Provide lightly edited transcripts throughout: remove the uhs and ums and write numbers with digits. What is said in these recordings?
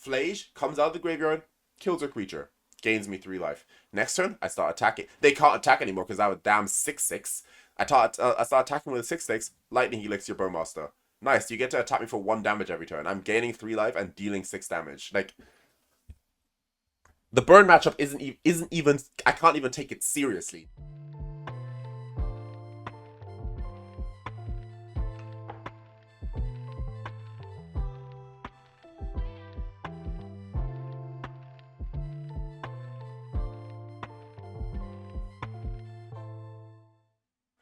Phlage comes out of the graveyard, kills a creature, gains me 3 life. Next turn, I start attacking. They can't attack anymore because I have a damn 6/6. I start attacking with a 6/6, Lightning Helix your Bowmaster. Nice, you get to attack me for 1 damage every turn. I'm gaining 3 life and dealing 6 damage. Like, the burn matchup isn't even, I can't even take it seriously.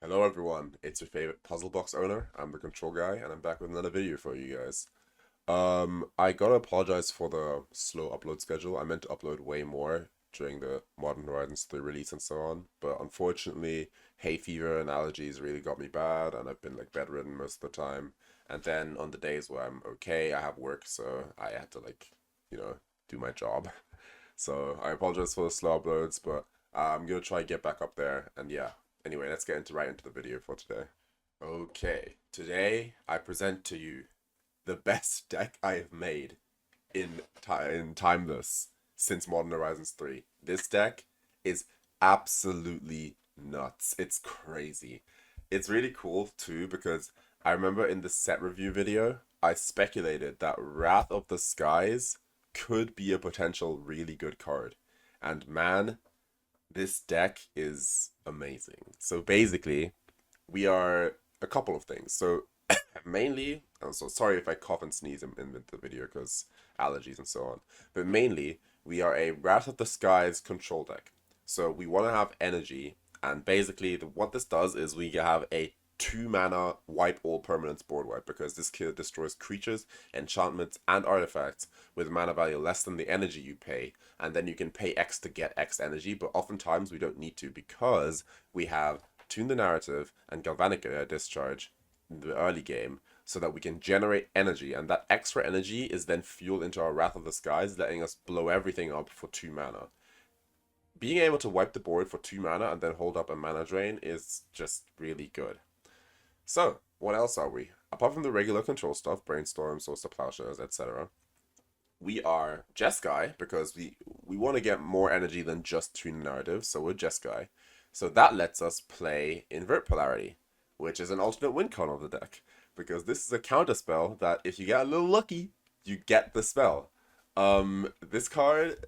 Hello everyone, it's your favorite puzzle box owner. I'm the control guy, and I'm back with another video for you guys. I gotta apologize for the slow upload schedule. I meant to upload way more during the Modern Horizons 3 release and so on, but unfortunately, hay fever and allergies really got me bad, and I've been like bedridden most of the time. And then on the days where I'm okay, I have work, so I had to do my job. So I apologize for the slow uploads, but I'm gonna try to get back up there, and yeah. Anyway, let's get right into the video for today. Okay, today I present to you the best deck I have made in Timeless since Modern Horizons 3. This deck is absolutely nuts. It's crazy. It's really cool too because I remember in the set review video, I speculated that Wrath of the Skies could be a potential really good card. And man, this deck is amazing. So basically, we are a couple of things. So mainly, I'm so sorry if I cough and sneeze in the video because allergies and so on. But mainly, we are a Wrath of the Skies control deck. So we want to have energy, and basically what this does is we have a 2-mana wipe all permanents board wipe, because this killer destroys creatures, enchantments, and artifacts with mana value less than the energy you pay, and then you can pay X to get X energy, but oftentimes we don't need to because we have Tune the Narrative and Galvanic Discharge in the early game, so that we can generate energy, and that extra energy is then fueled into our Wrath of the Skies, letting us blow everything up for 2 mana. Being able to wipe the board for 2 mana and then hold up a mana drain is just really good. So, what else are we? Apart from the regular control stuff, Brainstorm, Source of Plowshares, etc., we are Jeskai, because we want to get more energy than just Tune the Narrative, so we're Jeskai. So that lets us play Invert Polarity, which is an alternate win con of the deck, because this is a counter spell that if you get a little lucky, you get the spell. This card,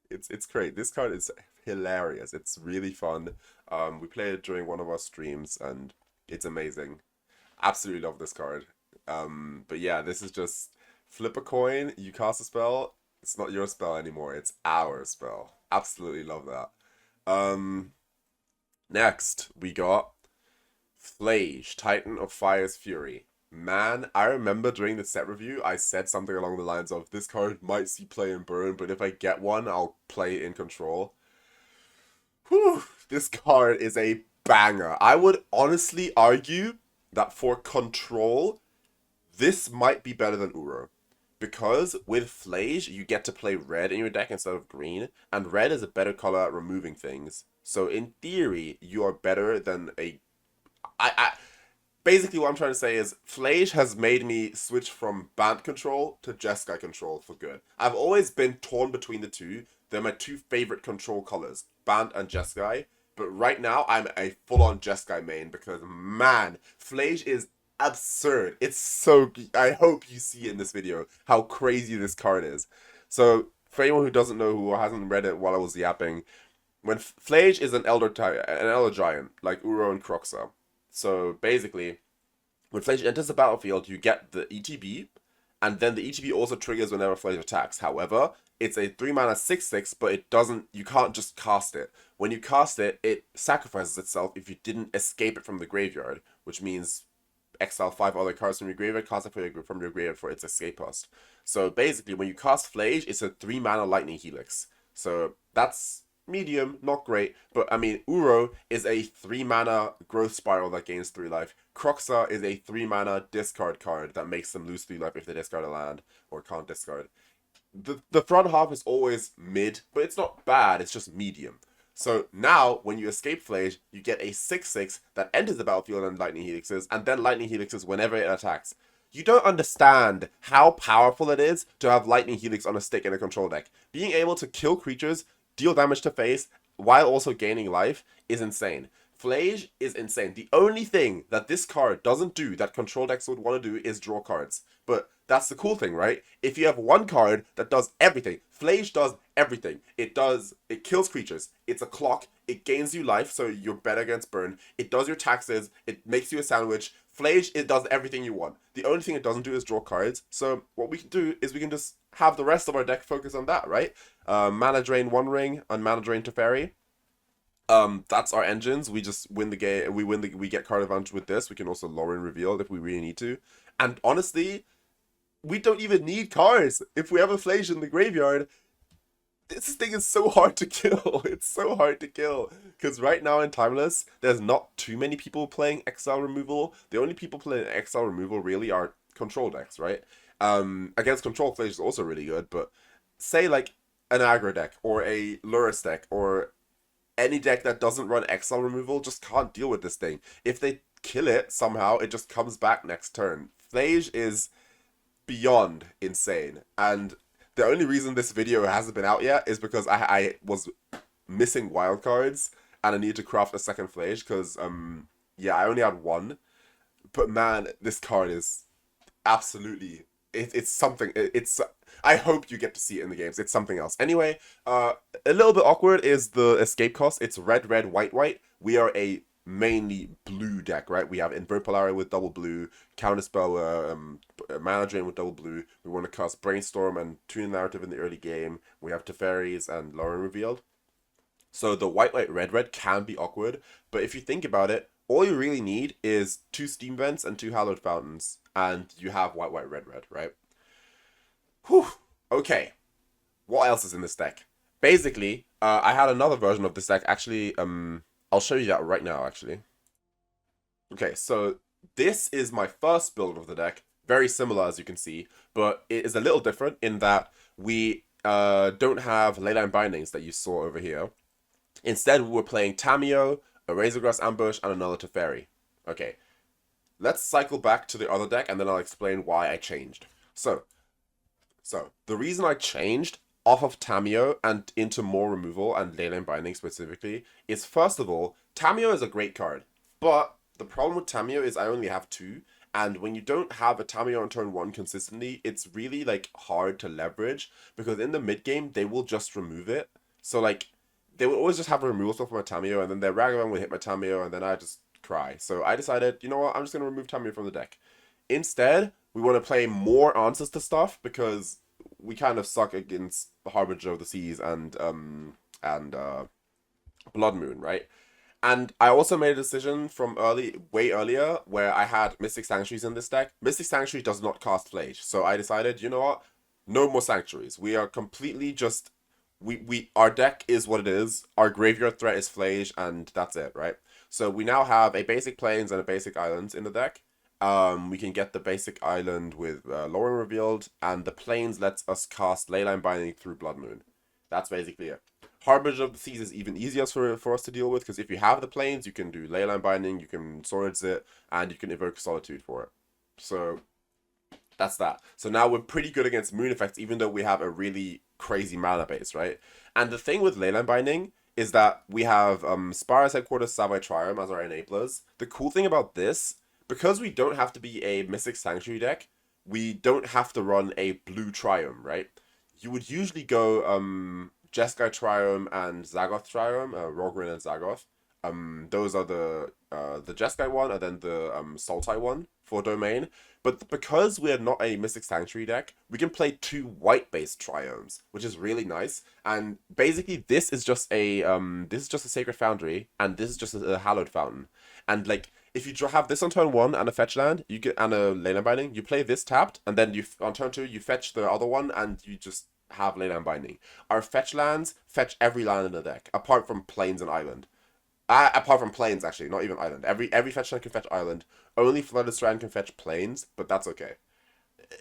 it's great. This card is hilarious. It's really fun. We played it during one of our streams, and it's amazing. Absolutely love this card. But yeah, this is just flip a coin, you cast a spell, it's not your spell anymore, it's our spell. Absolutely love that. Next, we got Phlage, Titan of Fire's Fury. Man, I remember during the set review, I said something along the lines of, this card might see play in Burn, but if I get one, I'll play it in Control. Whew, this card is a banger. I would honestly argue that for Control, this might be better than Uro. Because with Phlage, you get to play red in your deck instead of green, and red is a better color at removing things. So in theory, you are better than a... Basically what I'm trying to say is, Phlage has made me switch from Bant control to Jeskai control for good. I've always been torn between the two. They're my 2 favorite control colors, Bant and Jeskai. But right now, I'm a full-on Jeskai main because, man, Phlage is absurd. It's so... I hope you see in this video how crazy this card is. So, for anyone who doesn't know, who hasn't read it while I was yapping, when Phlage is an Elder Giant, like Uro and Kroxa. So, basically, when Phlage enters the battlefield, you get the ETB, and then the ETB also triggers whenever Phlage attacks. However, it's a 3-mana 6/6, but it doesn't... You can't just cast it. When you cast it, it sacrifices itself if you didn't escape it from the graveyard, which means exile 5 other cards from your graveyard, cast it from your graveyard for its escape cost. So basically, when you cast Phlage, it's a 3-mana Lightning Helix. So that's medium, not great, but I mean, Uro is a 3-mana growth spiral that gains 3 life. Kroxa is a 3-mana discard card that makes them lose 3 life if they discard a land or can't discard. The front half is always mid, but it's not bad, it's just medium. So now, when you escape Phlage, you get a 6/6 that enters the battlefield and Lightning Helixes, and then Lightning Helixes whenever it attacks. you don't understand how powerful it is to have Lightning Helix on a stick in a control deck. Being able to kill creatures, deal damage to face, while also gaining life is insane. Phlage is insane. The only thing that this card doesn't do that control decks would want to do is draw cards. But that's the cool thing, right? If you have one card that does everything, Phlage does everything. It kills creatures. It's a clock. It gains you life, so you're better against burn. It does your taxes. It makes you a sandwich. Phlage, it does everything you want. The only thing it doesn't do is draw cards. So what we can do is we can just have the rest of our deck focus on that, right? Mana Drain One Ring and Mana Drain Teferi. That's our engines. We just win the game. We get card advantage with this. We can also Lórien Revealed if we really need to. And honestly, we don't even need cards. If we have a Phlage in the graveyard, this thing is so hard to kill. It's so hard to kill. Because right now in Timeless, there's not too many people playing exile removal. The only people playing exile removal really are control decks, right? Against control, Phlage is also really good, but say like an aggro deck or a Lurrus deck or any deck that doesn't run exile removal just can't deal with this thing. If they kill it somehow, it just comes back next turn. Phlage is beyond insane, and the only reason this video hasn't been out yet is because I was missing wildcards and I need to craft a second Phlage because yeah, I only had one, but man, this card is absolutely it's something. It's I hope you get to see it in the games. It's something else. Anyway, a little bit awkward is the escape cost. It's red, red, white, white. We are a mainly blue deck, right? We have Invert Polarity with double blue, Counterspell, Mana Drain with double blue. We want to cast Brainstorm and tune narrative in the early game. We have Teferis and Lórien Revealed. So the white, white, red, red can be awkward, but if you think about it, all you really need is 2 Steam Vents and 2 Hallowed Fountains, and you have white, white, red, red, right? Whew. Okay. What else is in this deck? Basically, I had another version of this deck. Actually, I'll show you that right now, actually. Okay, so this is my first build of the deck. Very similar, as you can see, but it is a little different in that we don't have Leyline Bindings that you saw over here. Instead, we were playing Tamiyo, a Razorgrass Ambush, and another Teferi. Okay, let's cycle back to the other deck, and then I'll explain why I changed. So the reason I changed off of Tamiyo and into more removal and Leyline Binding specifically is, first of all, Tamiyo is a great card, but the problem with Tamiyo is I only have 2, and when you don't have a Tamiyo on turn 1 consistently, it's really like hard to leverage, because in the mid game they will just remove it. So like they would always just have a removal spell from my Tamiyo, and then their Ragavan would hit my Tamiyo, and then I just cry. So I decided, you know what, I'm just going to remove Tamiyo from the deck. Instead, we want to play more answers to stuff, because we kind of suck against the Harbinger of the Seas and Blood Moon, right? And I also made a decision from way earlier, where I had Mystic Sanctuaries in this deck. Mystic Sanctuary does not cast Phlage, so I decided, you know what, no more Sanctuaries. We are completely just our deck is what it is. Our graveyard threat is Phlage, and that's it, right? So we now have a basic Plains and a basic Islands in the deck. We can get the basic island with Lórien Revealed, and the Plains lets us cast Leyline Binding through Blood Moon. That's basically it. Harbinger of the Seas is even easier for us to deal with, because if you have the Plains, you can do Leyline Binding, you can Swords it, and you can evoke Solitude for it. So that's that. So now we're pretty good against moon effects, even though we have a really crazy mana base, right? And the thing with Leyline Binding is that we have Spara's Headquarters, Savai Triome as our enablers. The cool thing about this, because we don't have to be a Mystic Sanctuary deck, we don't have to run a blue Triome, right? You would usually go Jeskai Triome and Zagoth Triome, Rogrin and Zagoth. Those are the Jeskai one, and then the Sultai one for domain. But because we're not a Mystic Sanctuary deck, we can play 2 white-based Triomes, which is really nice. And basically, this is just a Sacred Foundry, and this is just a Hallowed Fountain. And like, if you have this on turn 1 and a fetch land, you get and a Leyline Binding, you play this tapped, and then on turn 2 you fetch the other one, and you just have Leyline Binding. Our fetch lands fetch every land in the deck, apart from Plains and Island. Apart from Plains, actually, not even Island. Every fetch land can fetch Island. Only Flooded Strand can fetch Plains, but that's okay.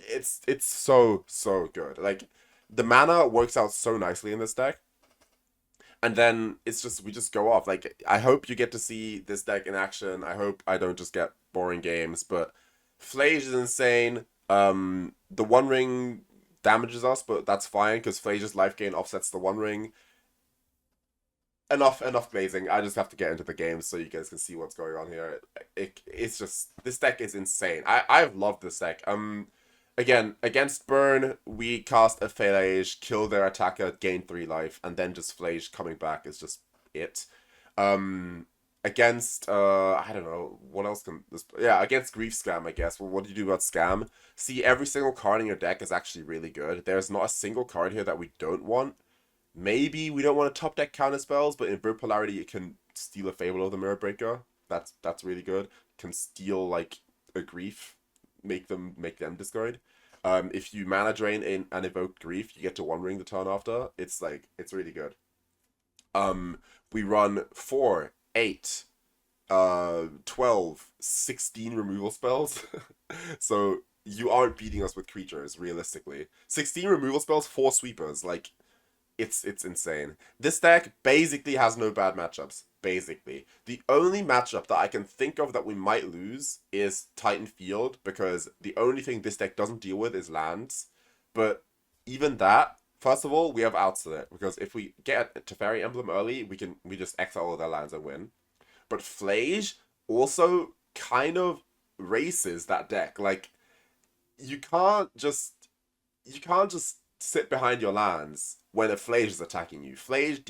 It's so good. Like, the mana works out so nicely in this deck. And then it's just, we just go off. Like, I hope you get to see this deck in action. I hope I don't just get boring games, but Phlage is insane. The One Ring damages us, but that's fine because Phlage's life gain offsets the One Ring. Enough glazing. I just have to get into the game so you guys can see what's going on here. It's just, this deck is insane. I've loved this deck. Again, against Burn, we cast a Phlage, kill their attacker, gain 3 life, and then just Phlage coming back is just it. Against I don't know what else can this, yeah, against Grief Scam, I guess. Well, what do you do about Scam? See, every single card in your deck is actually really good. There's not a single card here that we don't want. Maybe we don't want to top deck counter spells, but in Invert Polarity it can steal a Fable of the Mirror Breaker. That's really good. Can steal like a Grief, make them discard. If you mana drain in and evoke Grief, you get to One Ring the turn after. It's really good. We run 4, 8, 12, 16 removal spells. So you aren't beating us with creatures, realistically. 16 removal spells, 4 sweepers, like it's insane. This deck basically has no bad matchups. Basically. The only matchup that I can think of that we might lose is Titan Field, because the only thing this deck doesn't deal with is lands. But even that, first of all, we have outs to it, because if we get a Teferi emblem early, we just exile all their lands and win. But Phlage also kind of races that deck. Like, you can't just sit behind your lands when a Phlage is attacking you. Phlage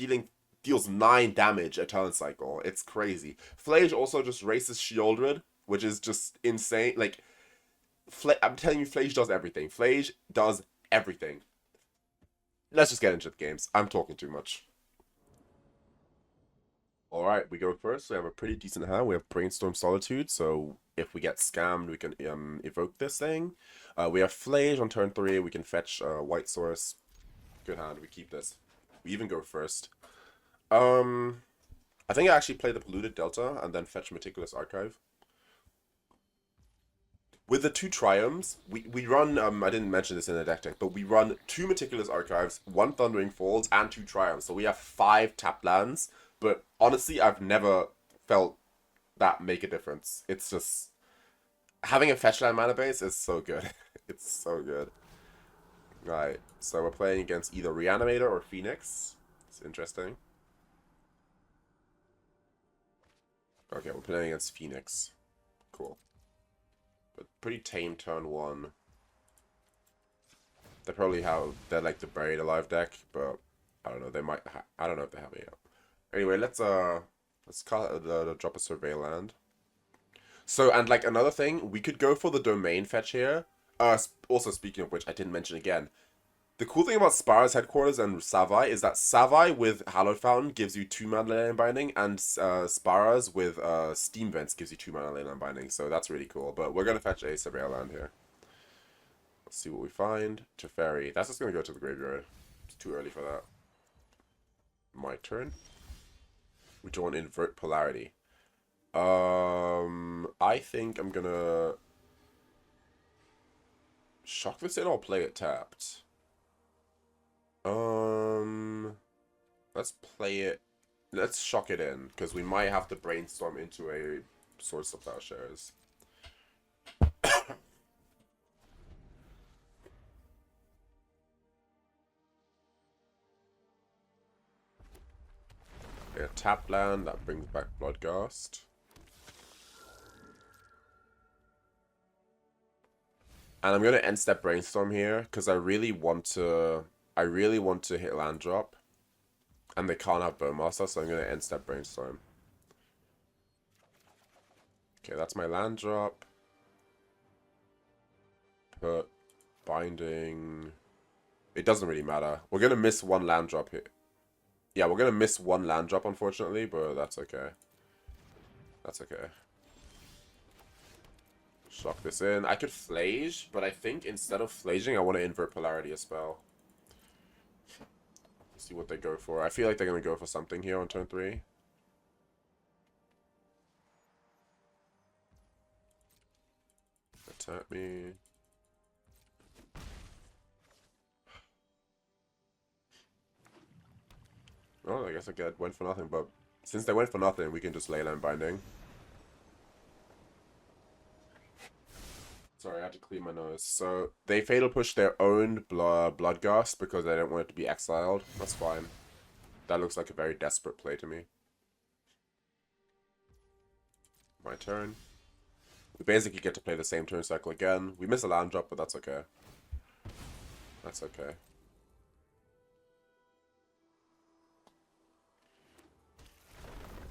deals 9 damage a turn cycle. It's crazy. Phlage also just races Sheoldred, which is just insane. Like, I'm telling you, Phlage does everything. Phlage does everything. Let's just get into the games. I'm talking too much. Alright, we go first. We have a pretty decent hand. We have Brainstorm Solitude, so if we get scammed, we can evoke this thing. We have Phlage on turn 3. We can fetch White Source. Good hand. We keep this. We even go first. I think I actually play the Polluted Delta and then fetch Meticulous Archive. With the 2 Triomes, we run, I didn't mention this in the deck, but we run 2 Meticulous Archives, 1 Thundering Falls, and 2 Triomes. So we have 5 tapped lands, but honestly, I've never felt that make a difference. It's just, having a fetch land mana base is so good. It's so good. Right, so we're playing against either Reanimator or Phoenix. It's interesting. Okay, we're playing against Phoenix. Cool. But pretty tame turn 1. They probably have, they're like the Buried Alive deck, but I don't know, they might, I don't know if they have it yet. Anyway, let's call it drop a Survey land. So, and like another thing, we could go for the Domain fetch here. Also, speaking of which, I didn't mention again, the cool thing about Spara's Headquarters and Savai is that Savai with Hallowed Fountain gives you 2 mana Leyline Binding, and Spara's with Steam Vents gives you 2 mana Leyline Binding, so that's really cool. But we're going to fetch a Surveyor land here. Let's see what we find. Teferi. That's just going to go to the graveyard. It's too early for that. My turn. We draw an Invert Polarity. I think I'm going to shock this in or play it tapped. Let's play it. Let's shock it in, because we might have to brainstorm into a Swords to Plowshares. A tap land that brings back Bloodghast. And I'm gonna end step Brainstorm here because I really want to hit land drop. And they can't have Bowmaster, so I'm gonna end step Brainstorm. Okay, that's my land drop. Put Binding. It doesn't really matter. We're gonna miss 1 land drop here. Yeah, we're gonna miss 1 land drop, unfortunately, but that's okay. That's okay. Shock this in. I could Phlage, but I think instead of Phlaging, I want to Invert Polarity a spell. See what they go for. I feel like they're going to go for something here on turn 3. Attack me. Oh, I guess I went for nothing, but since they went for nothing, we can just Leyline Binding. clean my nose. So they fatal push their own Bloodghast because they don't want it to be exiled. That's fine. That looks like a very desperate play to me. My turn. We basically get to play the same turn cycle again. We miss a land drop, but that's okay. That's okay.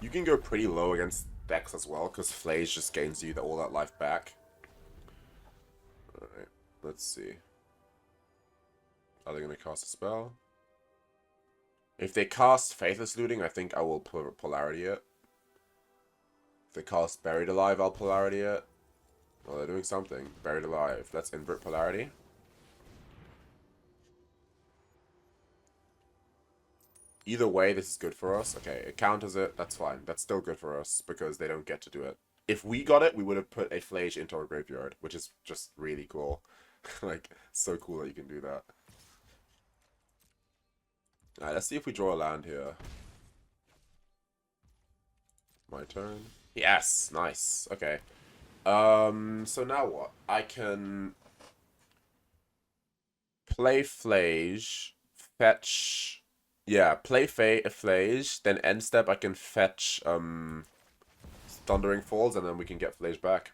You can go pretty low against decks as well, because Phlage just gains you all that life back. Alright, let's see. Are they going to cast a spell? If they cast Faithless Looting, I think I will Polarity it. If they cast Buried Alive, I'll Polarity it. Well, they're doing something. Buried Alive. Let's Invert Polarity. Either way, this is good for us. Okay, it counters it. That's fine. That's still good for us because they don't get to do it. If we got it, we would have put a Phlage into our graveyard, which is just really cool. Like, so cool that you can do that. Alright, let's see if we draw a land here. My turn. Yes, nice. Okay. So now what? I can play Phlage, fetch. Yeah, play Phlage, then end step I can fetch Thundering Falls, and then we can get Phlage back.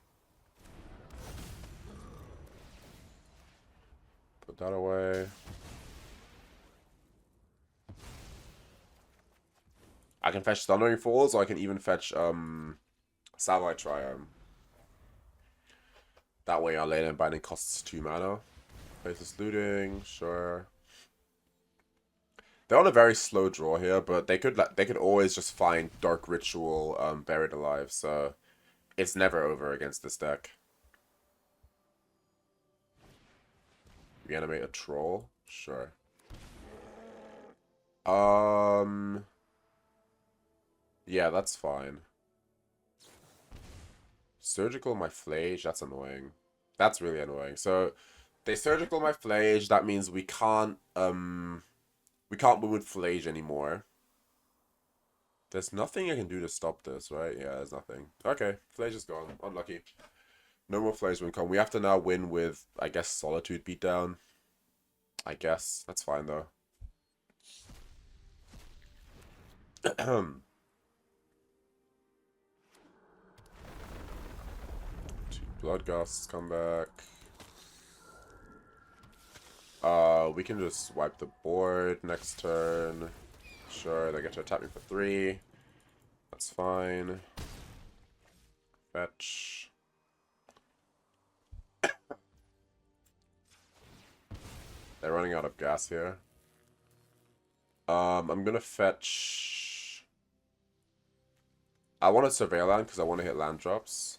Put that away. I can fetch Thundering Falls, or I can even fetch Savai Triome. That way our Leyline Binding costs 2 mana. Faithless Looting, sure. They're on a very slow draw here, but they could always just find Dark Ritual Buried Alive, so it's never over against this deck. Reanimate a Troll? Sure. Yeah, that's fine. Surgical my Phlage, that's annoying. That's really annoying. So they surgical my Phlage, that means we can't win with Phlage anymore. There's nothing I can do to stop this, right? Yeah, there's nothing. Okay, Phlage is gone. Unlucky. No more Phlage win con. We have to now win with, I guess, Solitude beatdown. I guess. That's fine, though. Two Bloodghasts come back. We can just wipe the board next turn. Sure, they get to attack me for 3. That's fine. Fetch. They're running out of gas here. I'm gonna fetch. I want to surveil land because I want to hit land drops.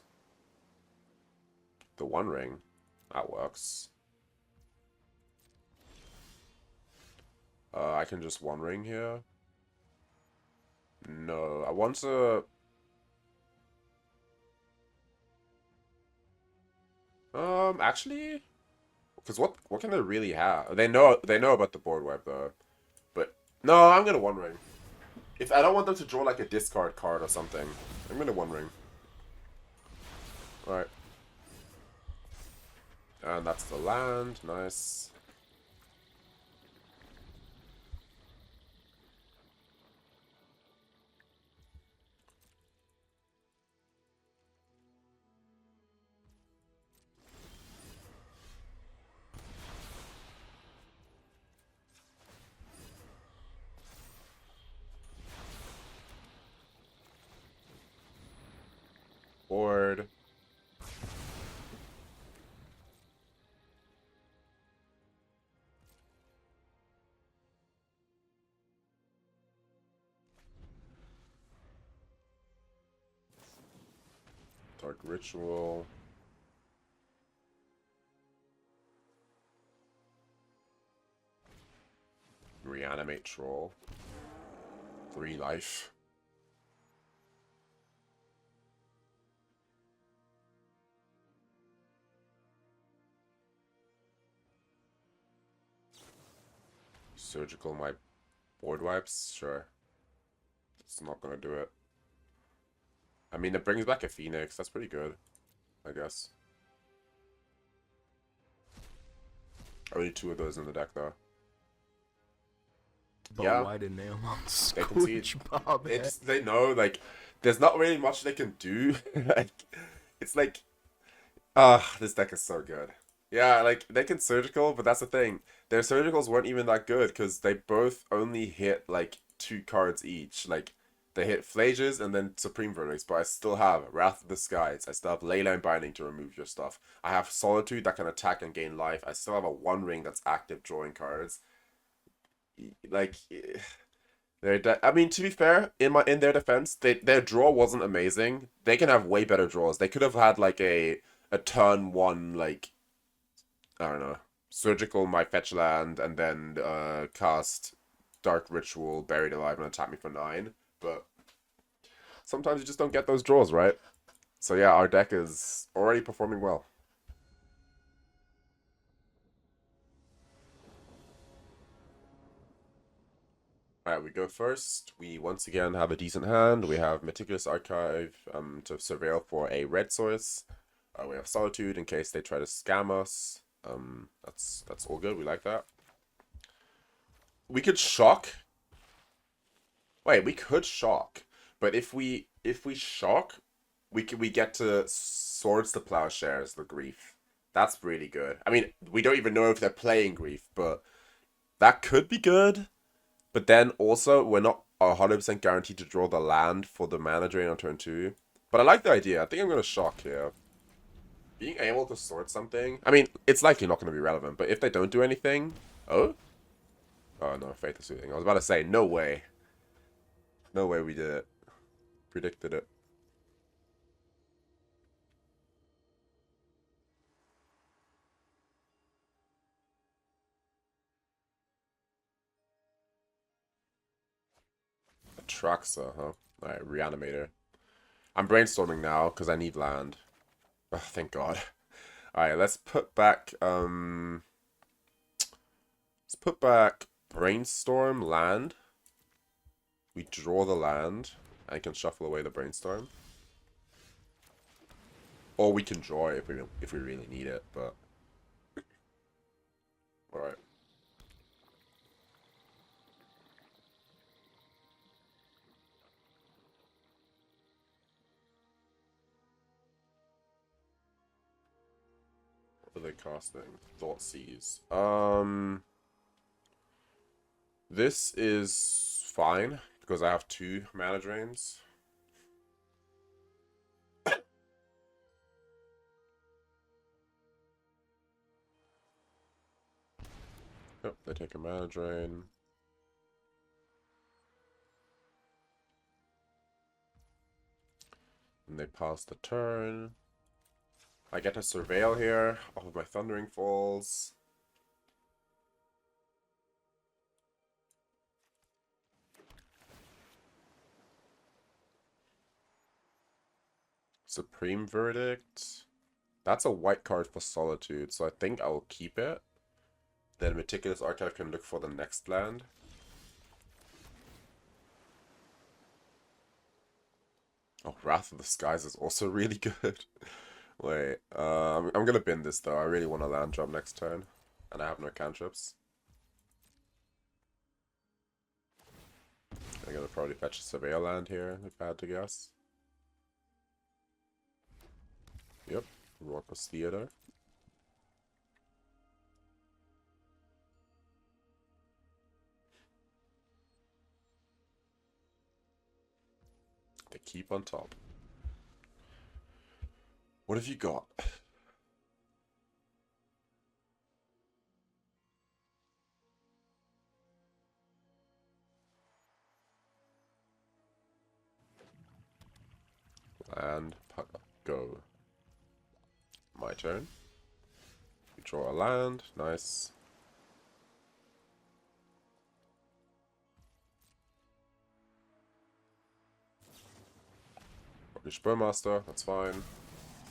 The One Ring. That works. I can just One Ring here. No, I want to. Actually, because what can they really have? They know about the board wipe though, but no, I'm gonna One Ring. If I don't want them to draw like a discard card or something, I'm gonna One Ring. All right, and that's the land. Nice. Board. Dark Ritual. Reanimate Troll. 3 life. Surgical my board wipes? Sure. It's not gonna do it. I mean, it brings back a Phoenix. That's pretty good, I guess. Only 2 of those in the deck though. But Yeah, why the nail on they concede. SpongeBob? It's they know like there's not really much they can do. Like it's like this deck is so good. Yeah, like they can surgical, but that's the thing. Their surgicals weren't even that good because they both only hit like 2 cards each. Like they hit Phlages and then Supreme Verdicts, but I still have Wrath of the Skies. I still have Leyline Binding to remove your stuff. I have Solitude that can attack and gain life. I still have a One Ring that's active drawing cards. Like I mean, to be fair, in their defense, their draw wasn't amazing. They can have way better draws. They could have had like a turn 1 like I don't know, surgical my fetch land and then cast Dark Ritual, Buried Alive, and attack me for 9. But sometimes you just don't get those draws, right? So yeah, our deck is already performing well. Alright, we go first. We once again have a decent hand. We have Meticulous Archive to surveil for a red source. We have Solitude in case they try to scam us. That's all good. We like that. We could shock. Wait, we could shock, but if we shock, we get to Swords to Plowshares the Grief. That's really good. I mean, we don't even know if they're playing Grief, but that could be good. But then also, we're not 100% guaranteed to draw the land for the mana drain on turn 2. But I like the idea. I think I'm going to shock here. Being able to sort something... I mean, it's likely not going to be relevant, but if they don't do anything... Oh? Oh, no, Faith is Soothing. I was about to say, no way. No way we did it. Predicted it. Atraxa, huh? Alright, Reanimator. I'm brainstorming now, because I need land. Oh, thank God. Alright, let's put back, Brainstorm land. We draw the land. I can shuffle away the Brainstorm. Or we can draw it if we really need it, but... Alright. What are they casting? Thoughtseize. This is fine, because I have 2 mana drains. Yep, they take a mana drain. And they pass the turn. I get to surveil here off of my Thundering Falls. Supreme Verdict. That's a white card for Solitude, so I think I will keep it. Then Meticulous Archive can look for the next land. Oh, Wrath of the Skies is also really good. Wait, I'm gonna bin this though. I really want a land drop next turn. And I have no cantrips. I'm gonna probably fetch a Surveil land here, if I had to guess. Yep, Raucous Theater. They keep on top. What have you got? Land, go. My turn. We draw a land, nice. Spurmaster, that's fine.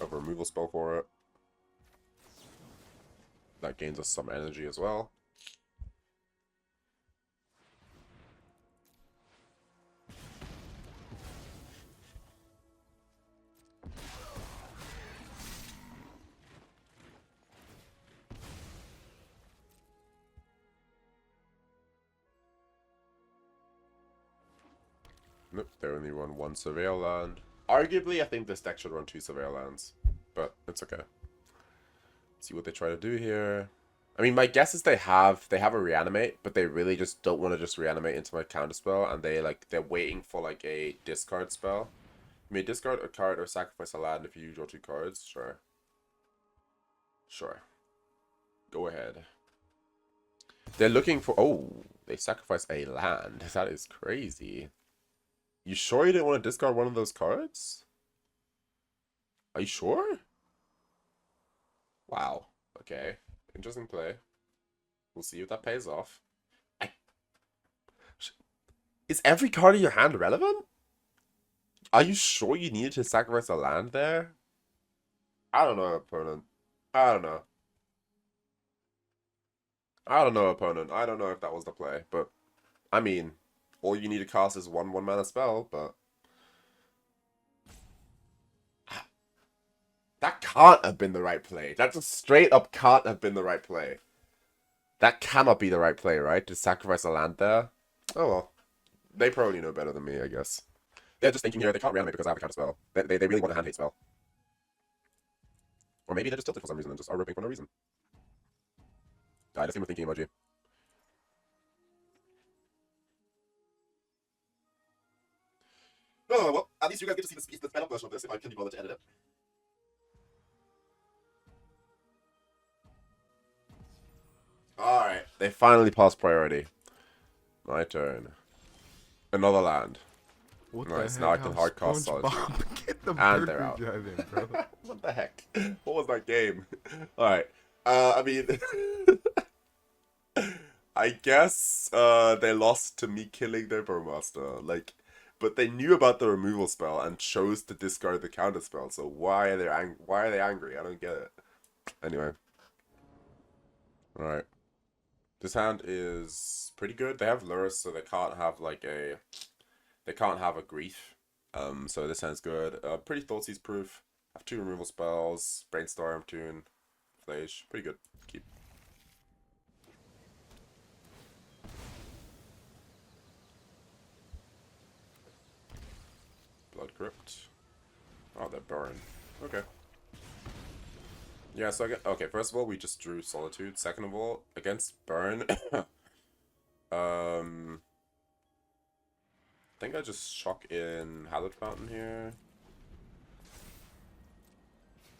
Have a removal spell for it. That gains us some energy as well. Nope, they only run 1 Surveil land. Arguably, I think this deck should run 2 Surveil lands, but it's okay. See what they try to do here. I mean, my guess is they have a reanimate, but they really just don't want to just reanimate into my counterspell, and they're waiting for like a discard spell. You may discard a card or sacrifice a land if you draw 2 cards. Sure. Sure. Go ahead. They're looking for... Oh, they sacrifice a land. That is crazy. You sure you didn't want to discard one of those cards? Are you sure? Wow. Okay. Interesting play. We'll see if that pays off. Is every card in your hand relevant? Are you sure you needed to sacrifice a land there? I don't know, opponent. I don't know. I don't know, opponent. I don't know if that was the play, but... I mean, all you need to cast is one mana spell, but... That can't have been the right play. That just straight up can't have been the right play. That cannot be the right play, right? To sacrifice a land there? Oh well. They probably know better than me, I guess. They're just thinking here, they can't reanimate because I have a counter spell. They really want a hand hate spell. Or maybe they're just tilted for some reason and just are ripping for no reason. I just seem thinking emoji. Oh, well, at least you guys get to see the sped up version of this if I can be bothered to edit it. Alright, they finally passed priority. My turn. Another land. What nice, the now I heck? can How hard cast SpongeBob Solitude. Get the And they're bird out. in, bro. What the heck? What was that game? Alright. I mean... I guess they lost to me killing their Bowmaster. Like, but they knew about the removal spell and chose to discard the counter spell. So why are they angry? I don't get it. Anyway. Alright. This hand is pretty good. They have Lurrus, so they can't have like a... They can't have a Grief. So this hand's good. Pretty Thoughtseize proof. Have 2 removal spells. Brainstorm, Tune, Phlage. Pretty good. Keep. Blood Crypt. Oh, they're Burn. Okay. Yeah, so okay, first of all, we just drew Solitude. Second of all, against Burn, I think I just shock in Hallowed Fountain here.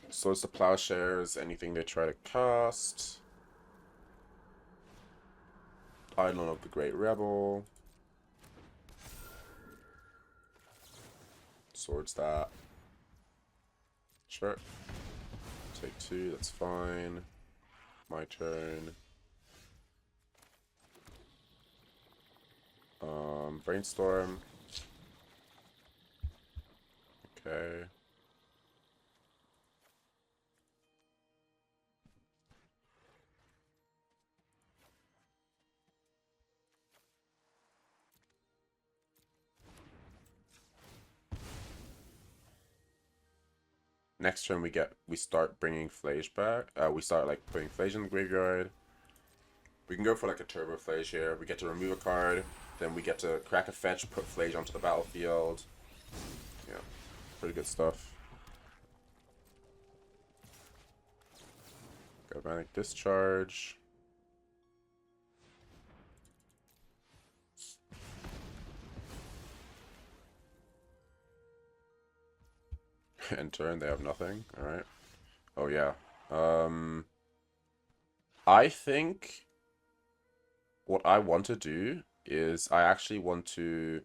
So it's the Plowshares, anything they try to cast. Island of the Great Rebel. Swords that. Sure. Take 2, that's fine. My turn. Brainstorm. Okay. Next turn we start bringing Phlage back. We start like putting Phlage in the graveyard. We can go for like a Turbo Phlage here. We get to remove a card. Then we get to crack a fetch, put Phlage onto the battlefield. Yeah, pretty good stuff. Galvanic Discharge. End turn, they have nothing. Alright. Oh yeah. I think what I want to do is I actually want to...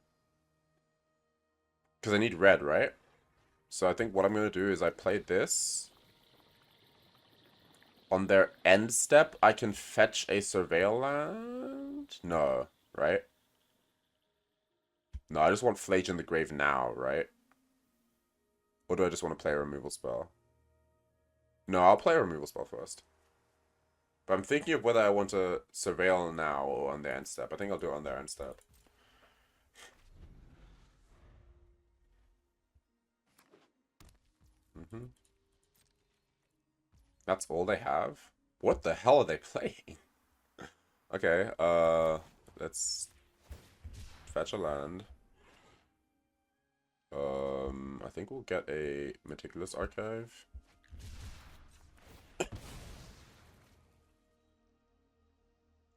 Because I need red, right? So I think what I'm going to do is I play this. On their end step, I can fetch a Surveil land? No, right? No, I just want Phlage in the grave now, right? Or do I just want to play a removal spell? No, I'll play a removal spell first. But I'm thinking of whether I want to Surveil now or on their end step. I think I'll do it on their end step. That's all they have? What the hell are they playing? Okay, let's fetch a land. I think we'll get a Meticulous Archive.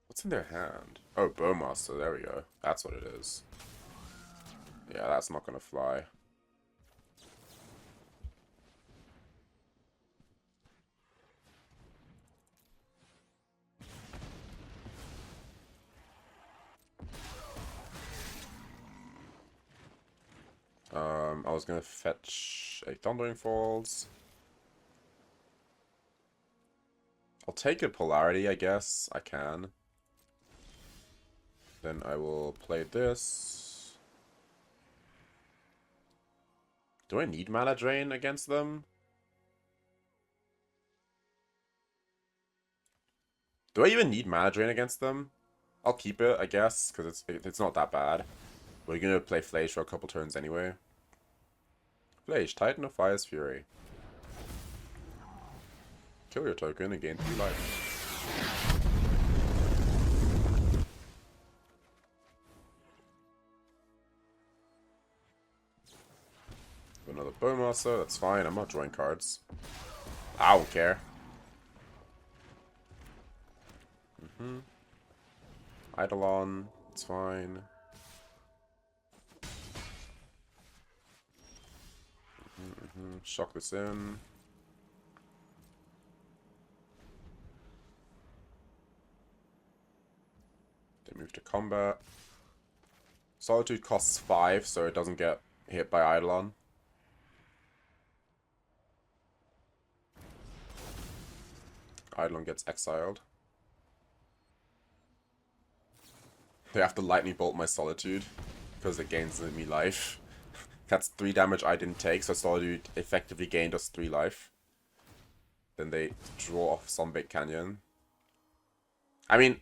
What's in their hand? Oh, Bowmaster, there we go. That's what it is. Yeah, that's not gonna fly. I was gonna fetch a Thundering Falls. I'll take a Polarity, I guess. I can. Then I will play this. Do I need Mana Drain against them? Do I even need Mana Drain against them? I'll keep it, I guess, because it's not that bad. We're gonna play Phlage for a couple turns anyway. Phlage, Titan of Fire's Fury. Kill your token and gain 3 life. Another Bowmaster, that's fine. I'm not drawing cards. I don't care. Eidolon, it's fine. Shock this in. They move to combat. Solitude costs 5, so it doesn't get hit by Eidolon. Eidolon gets exiled. They have to lightning bolt my Solitude because it gains me life. That's 3 damage I didn't take, so Solitude effectively gained us 3 life. Then they draw off Sunbait Canyon. I mean,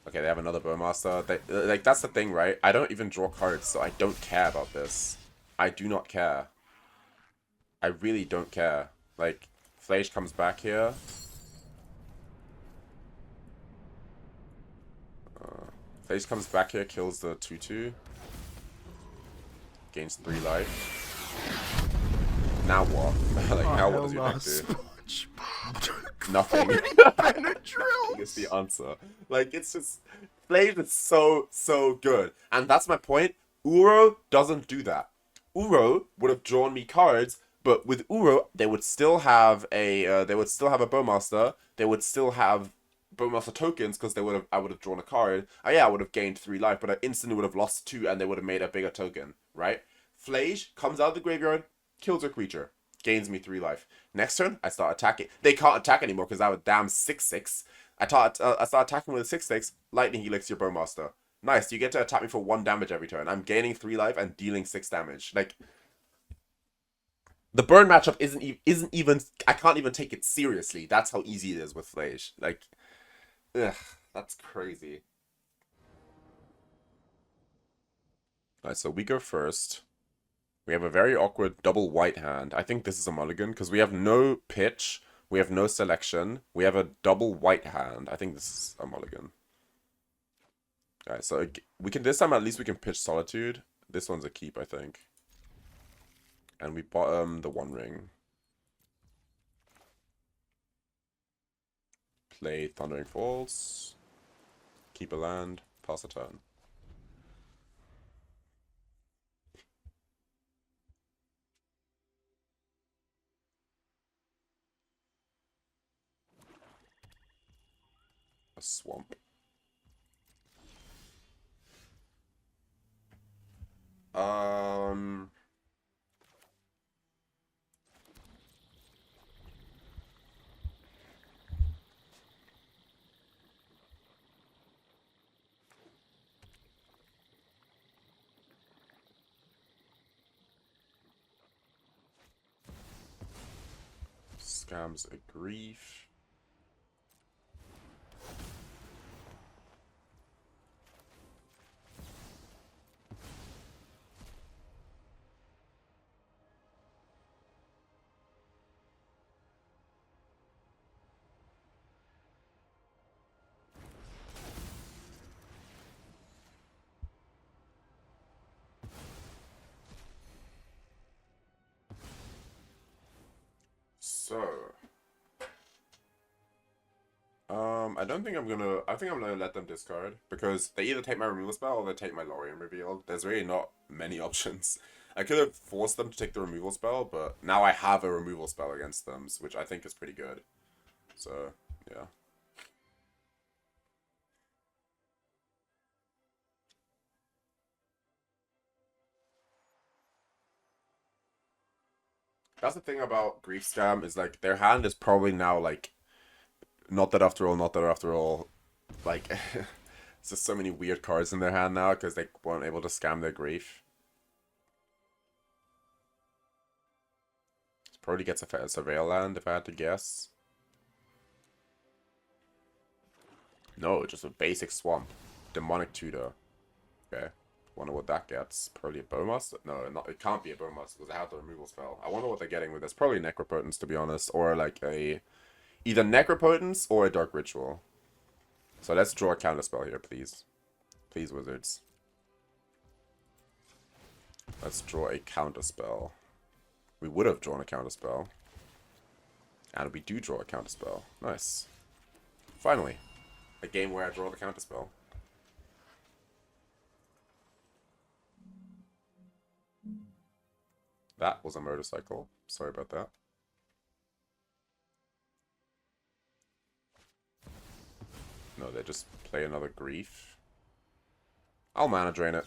okay, they have another Bowmaster. Like, that's the thing, right? I don't even draw cards, so I don't care about this. I do not care. I really don't care. Like, Phlage comes back here. Phlage comes back here, kills the 2/2. Gains 3 life. Now what? Like, now what does your deck do? Nothing. It's the answer. Like, it's just... Phlage is so good. And that's my point. Uro doesn't do that. Uro would have drawn me cards, but with Uro, they would still have a Bowmaster. They would still have Bowmaster tokens because I would have drawn a card. Oh yeah, I would have gained 3 life, but I instantly would have lost 2 and they would have made a bigger token, right? Phlage comes out of the graveyard, kills a creature, gains me 3 life. Next turn, I start attacking. They can't attack anymore because I have a damn 6/6. I start attacking with a 6/6, Lightning Helix your Bowmaster. Nice, you get to attack me for 1 damage every turn. I'm gaining 3 life and dealing 6 damage. Like, the burn matchup isn't even... I can't even take it seriously. That's how easy it is with Phlage. Like... Ugh, that's crazy. Alright, so we go first. We have a very awkward double white hand. I think this is a mulligan, because we have no pitch, we have no selection, we have a double white hand. I think this is a mulligan. Alright, so we can, this time at least we can pitch Solitude. This one's a keep, I think. And we bottom the One Ring. Play Thundering Falls, keep a land, pass a turn. A swamp. Scam's a grief. I don't think I'm gonna. I think I'm gonna let them discard because they either take my removal spell or they take my Lórien Revealed. There's really not many options. I could have forced them to take the removal spell, but now I have a removal spell against them, which I think is pretty good. So yeah. That's the thing about Grief Scam is like their hand is probably now like not that after all, not that after all. Like it's just so many weird cards in their hand now because they weren't able to scam their grief. Probably gets a Surveil land if I had to guess. No, just a basic swamp. Demonic Tutor. Okay. Wonder what that gets. Probably a Bowmaster? No, it can't be a Bowmaster because I have the removal spell. I wonder what they're getting with this. Probably Necropotence to be honest. Or like a either Necropotence or a Dark Ritual. So let's draw a counterspell here, please. Please, wizards. Let's draw a counterspell. We would have drawn a counterspell. And we do draw a counterspell. Nice. Finally. A game where I draw the counterspell. That was a motorcycle. Sorry about that. No, they just play another grief. I'll mana drain it.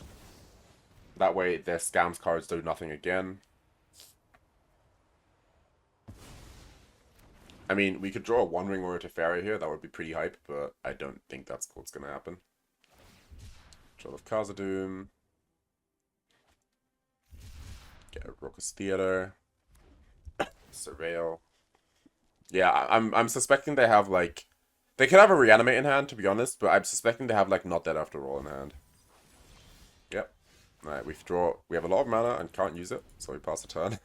That way their scams cards do nothing again. I mean, we could draw a One Ring or a Teferi here. That would be pretty hype, but I don't think that's what's going to happen. Troll of Khazad-dûm. Get a Raucous Theater. Surveil. Yeah, I'm suspecting they have, like... They could have a Reanimate in hand, to be honest, but I'm suspecting they have, like, Not Dead After All in hand. Yep. Alright, we have a lot of mana and can't use it, so we pass the turn.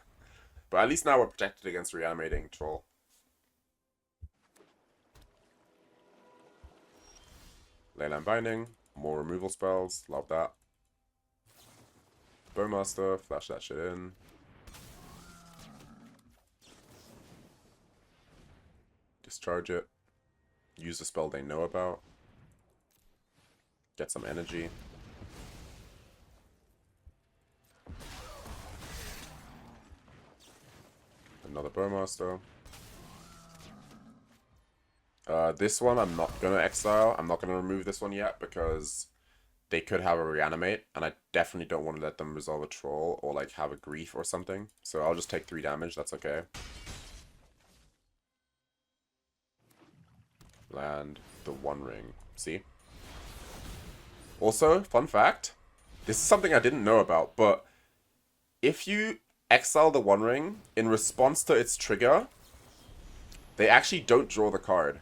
But at least now we're protected against Reanimating Troll. Leyline Binding, more removal spells, love that. Bowmaster, flash that shit in. Discharge it. Use the spell they know about. Get some energy. Another Bowmaster. This one I'm not going to exile. I'm not going to remove this one yet because they could have a Reanimate, and I definitely don't want to let them resolve a Troll or like have a Grief or something. So I'll just take 3 damage, that's okay. Land the One Ring. See? Also, fun fact, this is something I didn't know about, but if you exile the One Ring, in response to its trigger, they actually don't draw the card.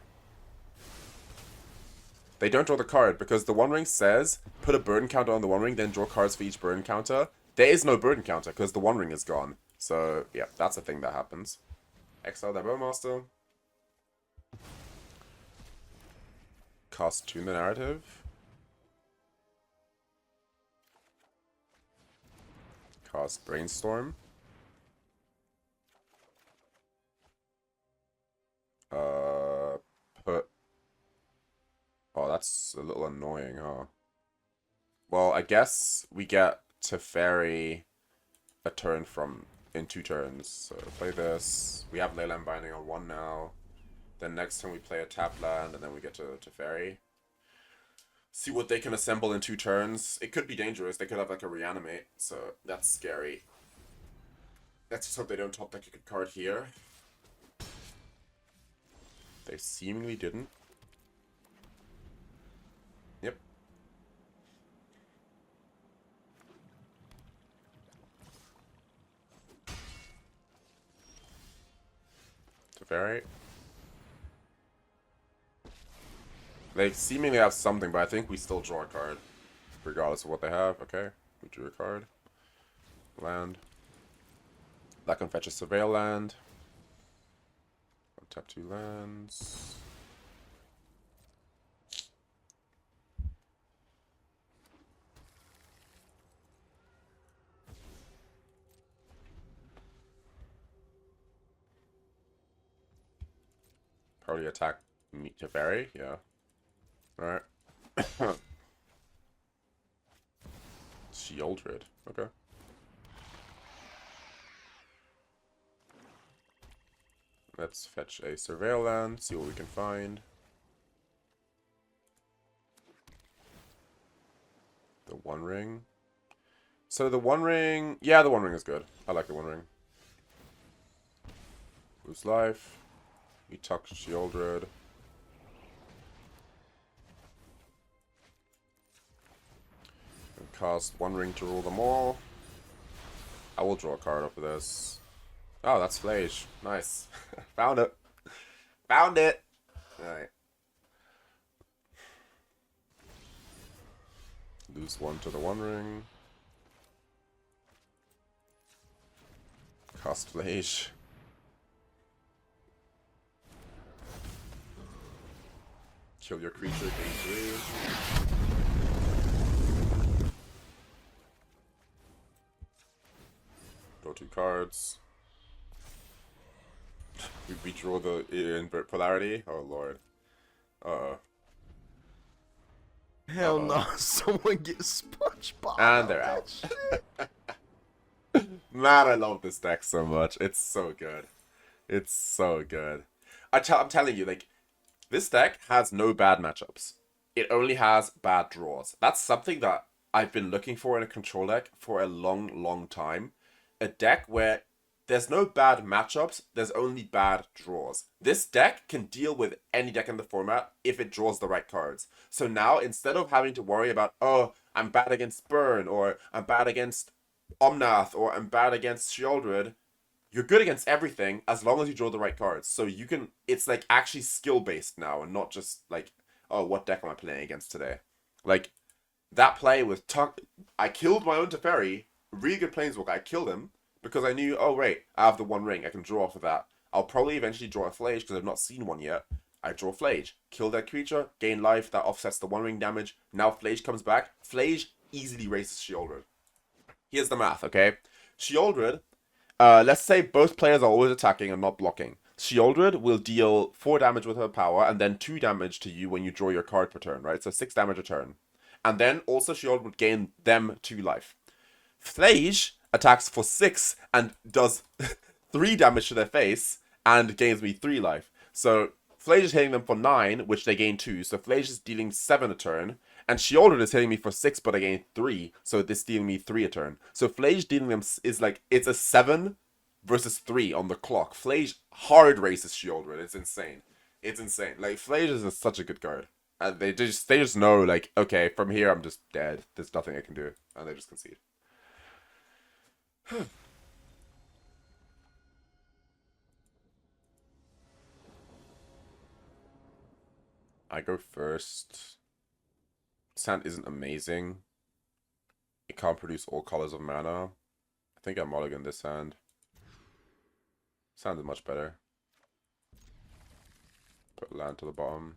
They don't draw the card because the One Ring says, put a burn counter on the One Ring, then draw cards for each burn counter. There is no burn counter because the One Ring is gone. So, yeah, that's a thing that happens. Exile that Bowmaster. Cast Tune the Narrative. Cast Brainstorm. Put... Oh, that's a little annoying, huh? Well, I guess we get Teferi a turn in 2 turns. So play this. We have Leyline Binding on 1 now. Then next turn we play a tap land, and then we get to Teferi. See what they can assemble in 2 turns. It could be dangerous. They could have like a Reanimate, so that's scary. Let's just hope they don't top deck a good card here. They seemingly didn't. Yep. Teferi. They seemingly have something, but I think we still draw a card. Regardless of what they have. Okay. We drew a card. Land. That can fetch a Surveil land. Tap 2 lands. Probably attack Teferi, yeah. Alright. Shieldred. Okay. Let's fetch a Surveil land, see what we can find. The One Ring. So the One Ring... Yeah, the One Ring is good. I like the One Ring. Lose life. We tuck Shieldred. And cast One Ring to rule them all. I will draw a card off of this. Oh, that's Phlage. Nice. Found it. Found it! Alright. Lose one to the One Ring. Cast Phlage. Kill your creature, gain 3. Draw 2 cards. We redraw the Invert Polarity? Oh lord. Hell no, someone get SpongeBob. And they're out. Man, I love this deck so much. It's so good. It's so good. I'm telling you, like, this deck has no bad matchups. It only has bad draws. That's something that I've been looking for in a control deck for a long, long time. A deck where there's no bad matchups, there's only bad draws. This deck can deal with any deck in the format if it draws the right cards. So now, instead of having to worry about, oh, I'm bad against Burn, or I'm bad against Omnath, or I'm bad against Shieldred, you're good against everything as long as you draw the right cards. So you can, it's like actually skill based now and not just like, oh, what deck am I playing against today? Like, that play with Tuck, I killed my own Teferi, really good Planeswalker, I killed him because I knew, oh wait, I have the One Ring, I can draw off of that. I'll probably eventually draw a Phlage because I've not seen one yet. I draw Phlage, kill that creature, gain life, that offsets the One Ring damage. Now Phlage comes back, Phlage easily races Shieldred. Here's the math, okay? Shieldred, let's say both players are always attacking and not blocking. Shieldred will deal 4 damage with her power and then 2 damage to you when you draw your card per turn, right? So 6 damage a turn. And then also Shieldred would gain them 2 life. Phlage attacks for 6 and does 3 damage to their face and gains me 3 life. So Phlage is hitting them for 9, which they gain 2. So Phlage is dealing 7 a turn. And Shieldred is hitting me for 6, but I gain 3. So this dealing me 3 a turn. So Phlage dealing them is like, it's a 7 versus 3 on the clock. Phlage hard races Shieldred. It's insane. It's insane. Like, Phlage is such a good card. And they just know, like, okay, from here I'm just dead. There's nothing I can do. And they just concede. I go first. Sand isn't amazing. It can't produce all colors of mana. I think I mulligan this hand. Sand is much better. Put land to the bottom.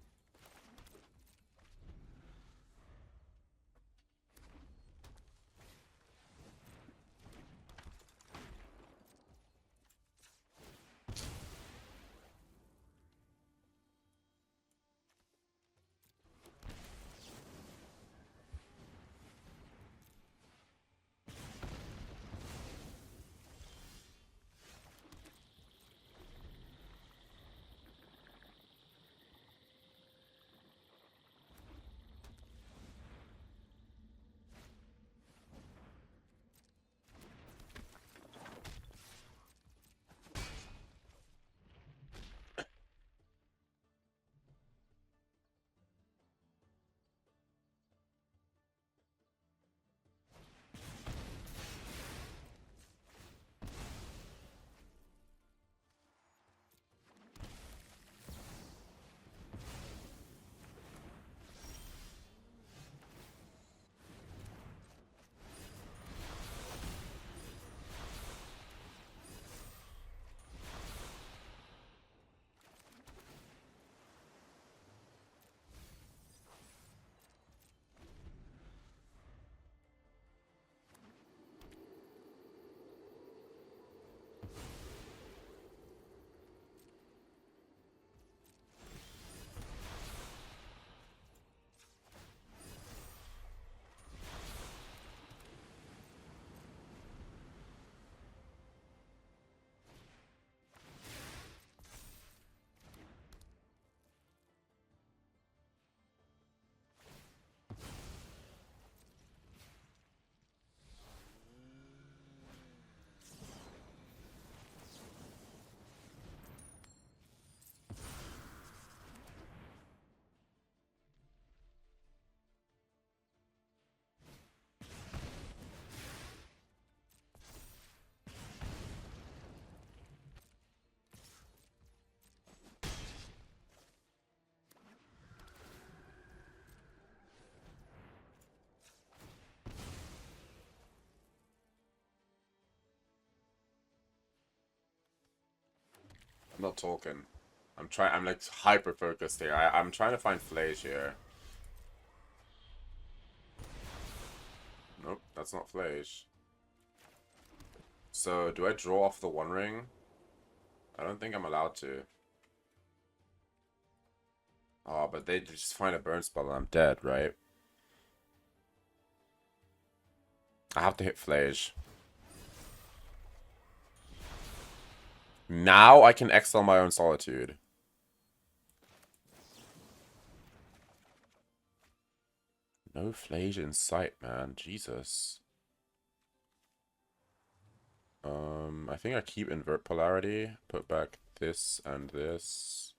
I'm not talking. I'm like hyper focused here. I'm trying to find Phlage here. Nope, that's not Phlage. So, do I draw off the One Ring? I don't think I'm allowed to. Oh, but they just find a burn spell and I'm dead, right? I have to hit Phlage. Now I can exile my own Solitude. No Phlage in sight, man. Jesus. I think I keep Invert Polarity. Put back this and this.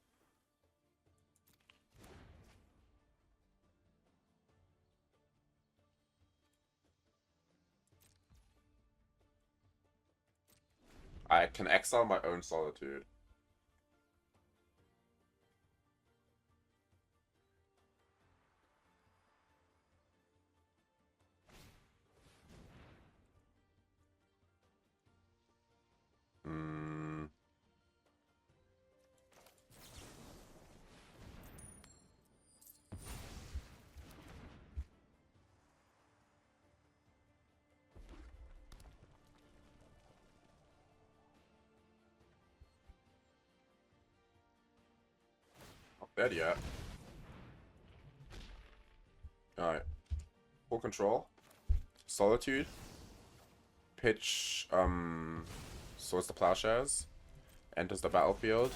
I can exile my own Solitude. Not dead yet. Alright. Full control. Solitude. Pitch, swords the Plowshares. Enters the battlefield.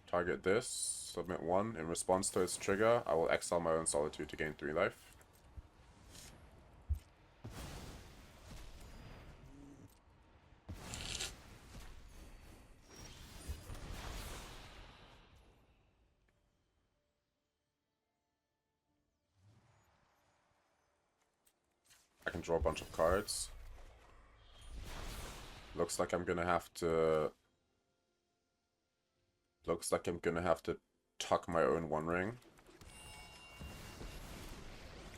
Target this. Submit 1. In response to its trigger, I will exile my own Solitude to gain 3 life. I can draw a bunch of cards. Looks like I'm gonna have to... Looks like I'm gonna have to tuck my own One Ring.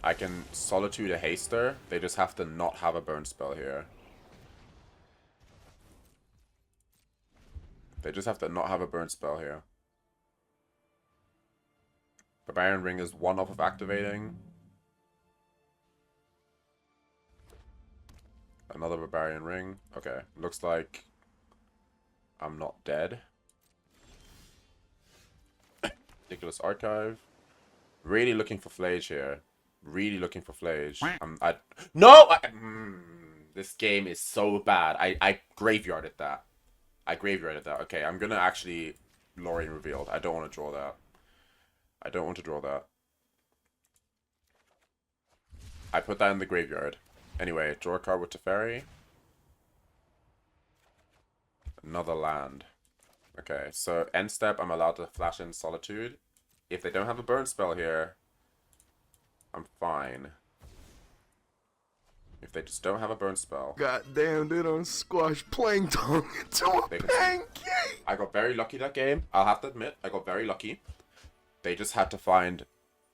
I can Solitude a Haster. They just have to not have a burn spell here. They just have to not have a burn spell here. Barbarian Ring is 1 off of activating. Another Barbarian Ring. Okay, looks like I'm not dead. Meticulous Archive. Really looking for Phlage here. Really looking for Phlage. No! This game is so bad. I graveyarded that. Okay, I'm gonna actually Lórien Revealed. I don't want to draw that. I don't want to draw that. I put that in the graveyard. Anyway, draw a card with Teferi. Another land. Okay, so end step, I'm allowed to flash in Solitude. If they don't have a burn spell here, I'm fine. If they just don't have a burn spell. God damn, they don't squash plankton into a pancake. I got very lucky that game. I'll have to admit, I got very lucky. They just had to find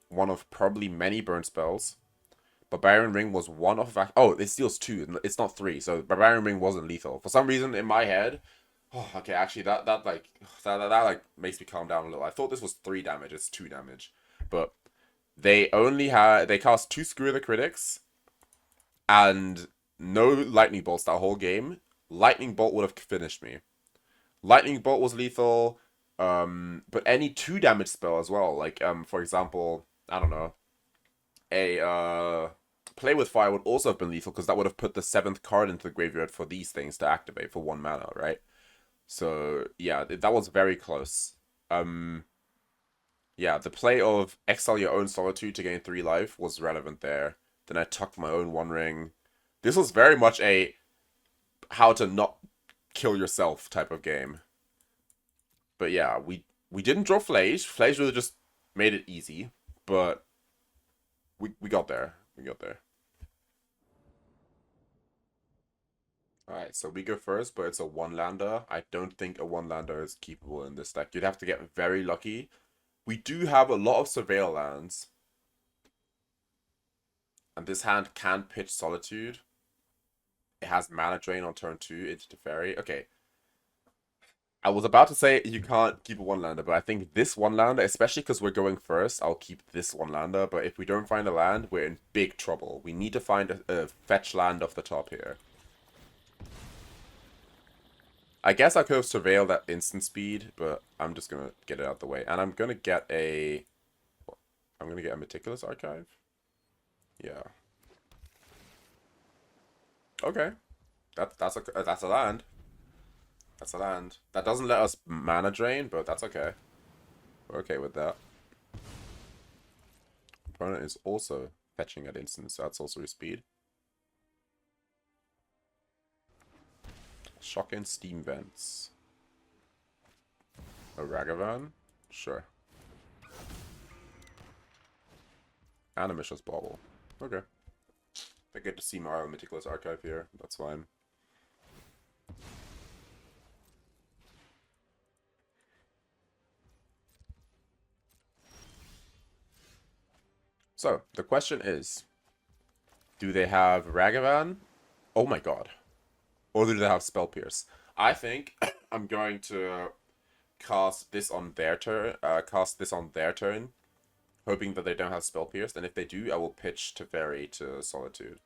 one of probably many burn spells. Barbarian Ring was 1 off of... Oh, it steals 2. It's not 3. So Barbarian Ring wasn't lethal. For some reason, in my head... Oh, okay, actually, that makes me calm down a little. I thought this was 3 damage. It's 2 damage. But they only had... They cast 2 Screw the Critics. And no Lightning Bolts that whole game. Lightning Bolt would have finished me. Lightning Bolt was lethal. But any 2 damage spell as well. Like, for example... I don't know. Play with Fire would also have been lethal because that would have put the 7th card into the graveyard for these things to activate for 1 mana, right? So, yeah, that was very close. Yeah, the play of exile your own Solitude to gain 3 life was relevant there. Then I tucked my own One Ring. This was very much a how to not kill yourself type of game. But yeah, we didn't draw Phlage. Phlage would have just made it easy, but we got there. We got there. Alright, so we go first, but it's a 1-lander. I don't think a 1-lander is keepable in this deck. You'd have to get very lucky. We do have a lot of Surveil lands. And this hand can pitch Solitude. It has mana drain on turn 2 into Teferi. Okay. I was about to say you can't keep a one-lander, but I think this one-lander, especially because we're going first, I'll keep this one-lander. But if we don't find a land, we're in big trouble. We need to find a fetch land off the top here. I guess I could have surveilled that instant speed, but I'm just going to get it out of the way. And I'm going to get a... I'm going to get a Meticulous Archive. Yeah. Okay. That's a land. That's a land. That doesn't let us mana drain, but that's okay. We're okay with that. Opponent is also fetching at instant, so that's also his speed. Shock and Steam Vents. A Ragavan? Sure. And a Mishra's Bauble. Okay. I get to see my Meticulous Archive here. That's fine. So, the question is, do they have Ragavan? Oh my god. Or do they have Spell Pierce? I think I'm going to cast this on their turn, hoping that they don't have Spell Pierce, and if they do, I will pitch Teferi to Solitude.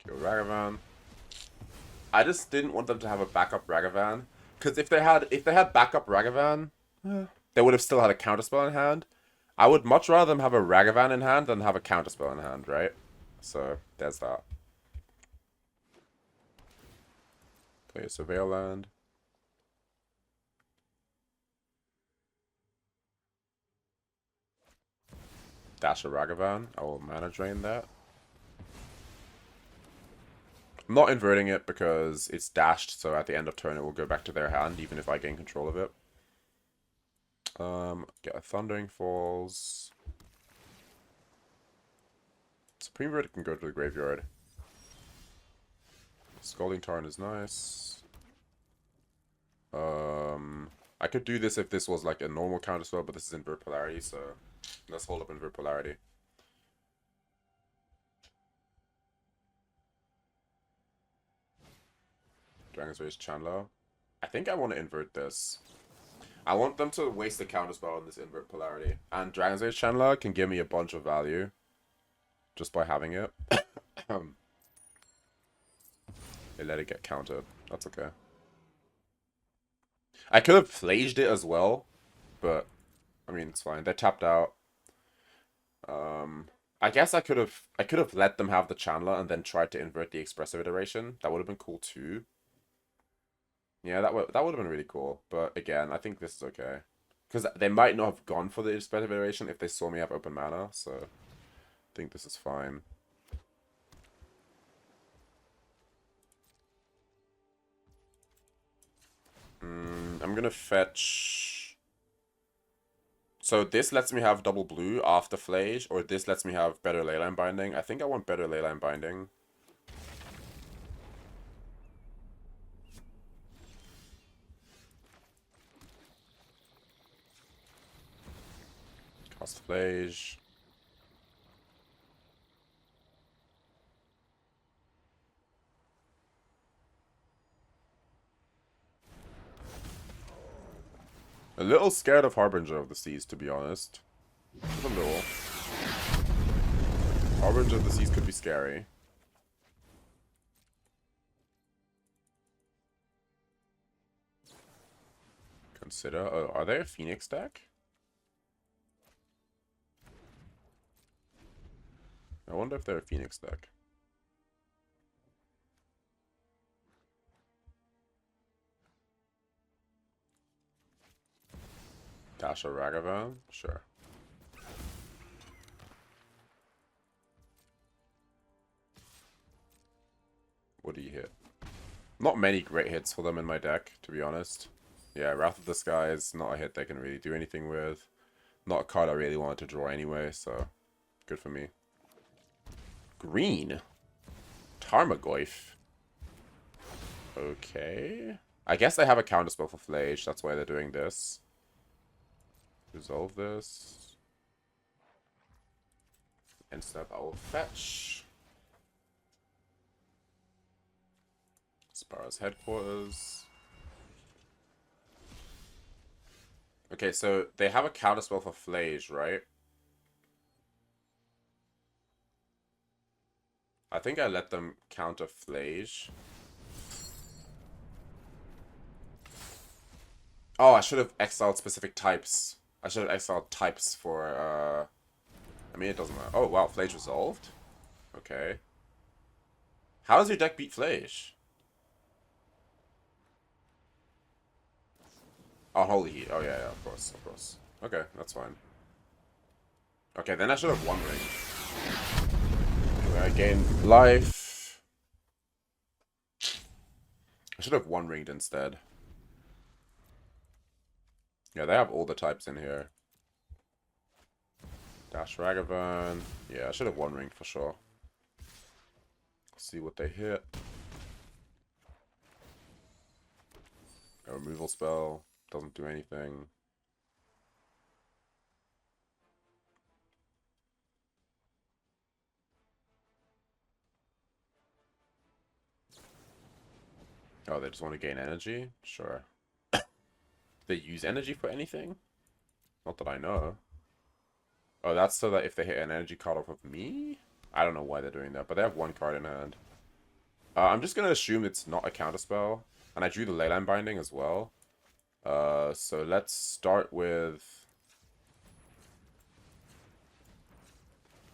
Kill Ragavan. I just didn't want them to have a backup Ragavan, because if they had backup Ragavan, they would have still had a counterspell in hand. I would much rather them have a Ragavan in hand than have a counterspell in hand, right? So there's that. Play a Surveil land. Dash a Ragavan. I will mana drain that. I'm not inverting it because it's dashed, so at the end of turn it will go back to their hand, even if I gain control of it. Get a Thundering Falls. Supreme Verdict can go to the graveyard. Scalding Tarn is nice. I could do this if this was like a normal counterspell, but this is Invert Polarity, so let's hold up Invert Polarity. Dragon's Rage Chandler. I think I want to invert this. I want them to waste the counterspell on this Invert Polarity. And Dragon's Rage Chandler can give me a bunch of value just by having it. They let it get countered. That's okay. I could have Phlaged it as well, but I mean it's fine. They're tapped out. I guess I could have let them have the Chandler and then tried to invert the Expressive Iteration. That would have been cool too. Yeah, that would have been really cool. But again, I think this is okay. Because they might not have gone for the Expressive Iteration if they saw me have open mana, so I think this is fine. I'm gonna fetch... So this lets me have double blue after Phlage, or this lets me have better Leyline Binding. I think I want better Leyline Binding. Cast Phlage. A little scared of Harbinger of the Seas, to be honest. Just a little. Harbinger of the Seas could be scary. Consider... Oh, are they a Phoenix deck? I wonder if they're a Phoenix deck. Dash a Ragavan? Sure. What do you hit? Not many great hits for them in my deck, to be honest. Yeah, Wrath of the Sky is not a hit they can really do anything with. Not a card I really wanted to draw anyway, so good for me. Green. Tarmogoyf. Okay. I guess they have a counterspell for Phlage, that's why they're doing this. Resolve this. Instead, I will fetch. Spara's headquarters. Okay, so they have a counterspell for Phlage, right? I think I let them counter Phlage. Oh, I should have exiled specific types. I should have exiled types for, I mean, it doesn't matter. Oh, wow, Phlage resolved? Okay. How does your deck beat Phlage? Oh, Holy Heat. Oh, yeah, of course, of course. Okay, that's fine. Okay, then I should have one ring. I gained life. I should have one ringed instead. Yeah, they have all the types in here. Dash Ragavan. Yeah, I should have one ringed for sure. See what they hit. A removal spell. Doesn't do anything. Oh, they just want to gain energy? Sure. They use energy for anything? Not that I know. Oh, that's so that if they hit an energy card off of me? I don't know why they're doing that, but they have one card in hand. I'm just going to assume it's not a counterspell. And I drew the Leyline Binding as well. So let's start with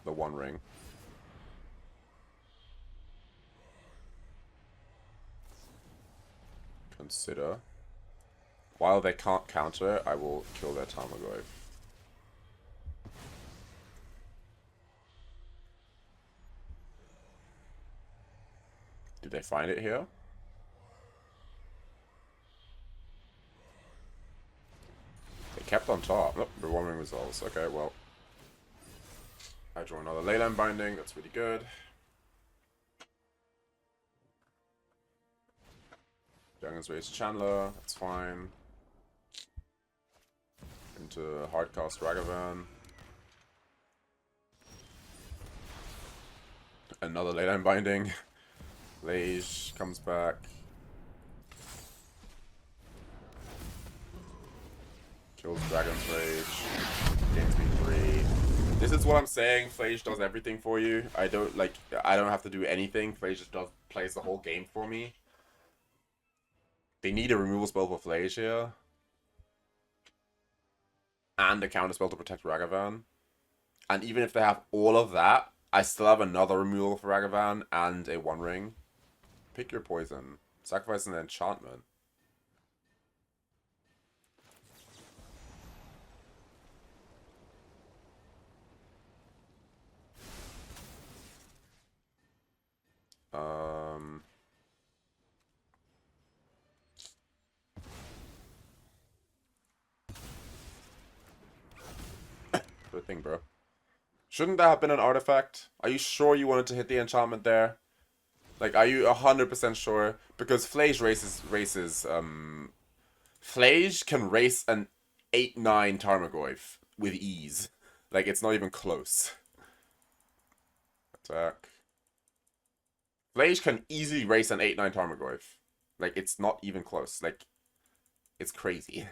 the One Ring. Consider. While they can't counter, I will kill their Tarmogoyf. Did they find it here? They kept on top. Nope, rewarding results. Okay, well. I draw another Leyline Binding. That's really good. Dragon's Rage Chandler. That's fine. Into Hardcast Ragavan. Another Leyline Binding. Phlage comes back. Kills Dragon's Rage. Gains me 3. This is what I'm saying. Phlage does everything for you. I don't have to do anything. Phlage just plays the whole game for me. They need a removal spell for Phlage here. And a counter spell to protect Ragavan. And even if they have all of that, I still have another removal for Ragavan and a One Ring. Pick your poison. Sacrifice an enchantment. Good thing, bro. Shouldn't that have been an artifact? Are you sure you wanted to hit the enchantment there? Like, are you 100% sure? Because Phlage races, Phlage can race an 8-9 Tarmogoyf with ease. Like, it's not even close. Attack. Phlage can easily race an 8-9 Tarmogoyf. Like, it's not even close. Like, it's crazy.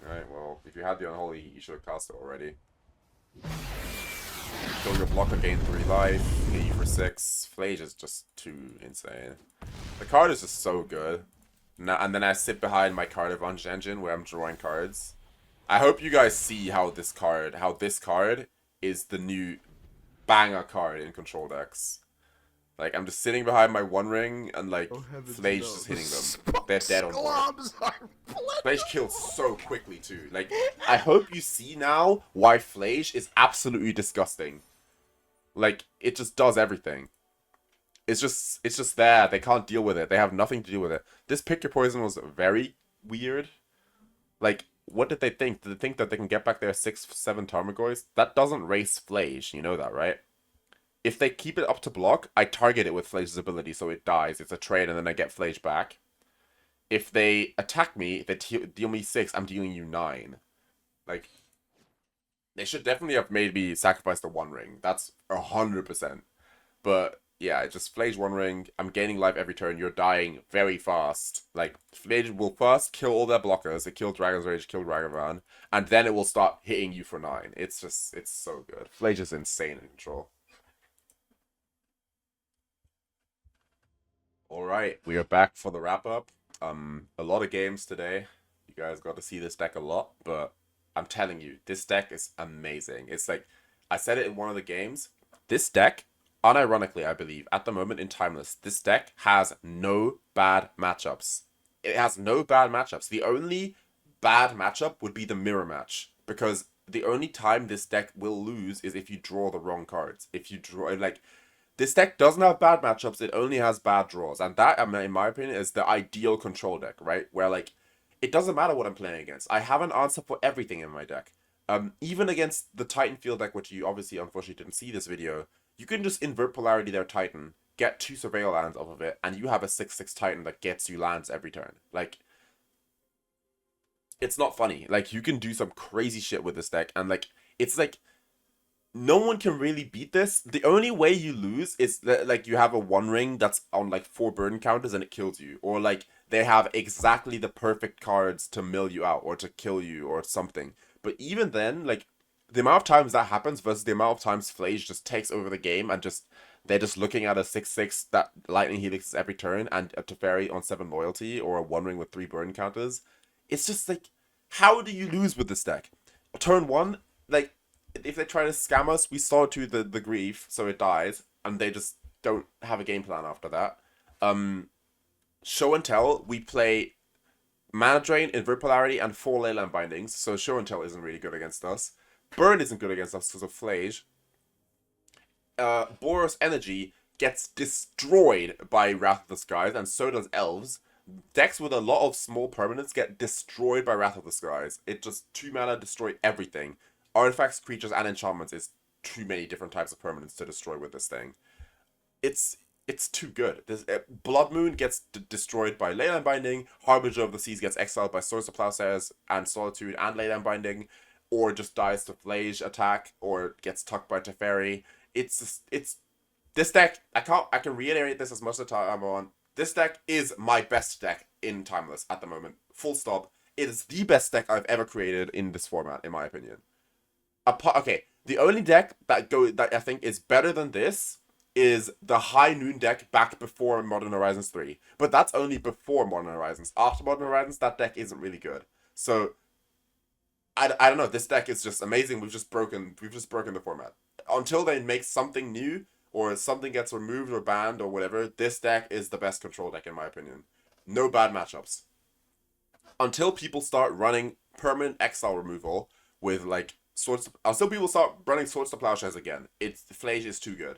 Alright, well, if you had the Unholy Heat, you should have cast it already. Kill your blocker, gain 3 life, hit you for 6. Phlage is just too insane. The card is just so good. Now, and then I sit behind my card advantage engine where I'm drawing cards. I hope you guys see how this card is the new banger card in control decks. Like, I'm just sitting behind my One Ring and, like, Phlage just hitting them. They're dead on board. Phlage kills so quickly, too. Like, I hope you see now why Phlage is absolutely disgusting. Like, it just does everything. It's just there. They can't deal with it. They have nothing to do with it. This Pick Your Poison was very weird. Like, what did they think? Did they think that they can get back their 6-7 Tarmogoyfs? That doesn't race Phlage, you know that, right? If they keep it up to block, I target it with Phlage's ability so it dies. It's a trade and then I get Phlage back. If they attack me, they deal me 6, I'm dealing you 9. Like, they should definitely have made me sacrifice the One Ring. That's 100%. But yeah, just Phlage One Ring. I'm gaining life every turn. You're dying very fast. Like, Phlage will first kill all their blockers. It killed Dragon's Rage, killed Ragavan, and then it will start hitting you for 9. It's just, it's so good. Phlage is insane in control. Alright, we are back for the wrap-up. A lot of games today. You guys got to see this deck a lot, but I'm telling you, this deck is amazing. It's like, I said it in one of the games, this deck, unironically, I believe, at the moment in Timeless, this deck has no bad matchups. It has no bad matchups. The only bad matchup would be the mirror match, because the only time this deck will lose is if you draw the wrong cards. If you draw, like, this deck doesn't have bad matchups, it only has bad draws. And that, in my opinion, is the ideal control deck, right? Where, like, it doesn't matter what I'm playing against. I have an answer for everything in my deck. Even against the Titan Field deck, which you obviously, unfortunately, didn't see this video, you can just invert Polarity their Titan, get 2 Surveil lands off of it, and you have a 6/6 Titan that gets you lands every turn. Like, it's not funny. Like, you can do some crazy shit with this deck, and, like, it's like, no one can really beat this. The only way you lose is that, like, you have a One Ring that's on, like, 4 burn counters and it kills you. Or, like, they have exactly the perfect cards to mill you out or to kill you or something. But even then, like, the amount of times that happens versus the amount of times Phlage just takes over the game and just, they're just looking at a 6/6 that Lightning Helixes every turn and a Teferi on 7 loyalty or a One Ring with 3 burn counters. It's just, like, how do you lose with this deck? Turn 1, like, if they try to scam us, we Solitude the grief, so it dies, and they just don't have a game plan after that. Show and Tell, we play Mana Drain, Invert Polarity, and 4 Leyline Bindings, so Show and Tell isn't really good against us. Burn isn't good against us because of Phlage. Boros Energy gets destroyed by Wrath of the Skies, and so does Elves. Decks with a lot of small permanents get destroyed by Wrath of the Skies. It just 2 mana destroy everything. Artifacts, creatures, and enchantments is too many different types of permanents to destroy with this thing. It's too good. This Blood Moon gets destroyed by Leyline Binding. Harbinger of the Seas gets exiled by Swords of Plowshares and Solitude and Leyline Binding, or just dies to Phlage attack, or gets tucked by Teferi. It's this deck. I can reiterate this as much of the time I'm on. This deck is my best deck in Timeless at the moment. Full stop. It is the best deck I've ever created in this format, in my opinion. Okay, the only deck that I think is better than this is the High Noon deck back before Modern Horizons 3. But that's only before Modern Horizons. After Modern Horizons, that deck isn't really good. So, I don't know, this deck is just amazing. We've just broken the format. Until they make something new, or something gets removed or banned or whatever, this deck is the best control deck in my opinion. No bad matchups. Until people start running permanent exile removal with, like, until people start running Swords to Plowshares again, Phlage is too good.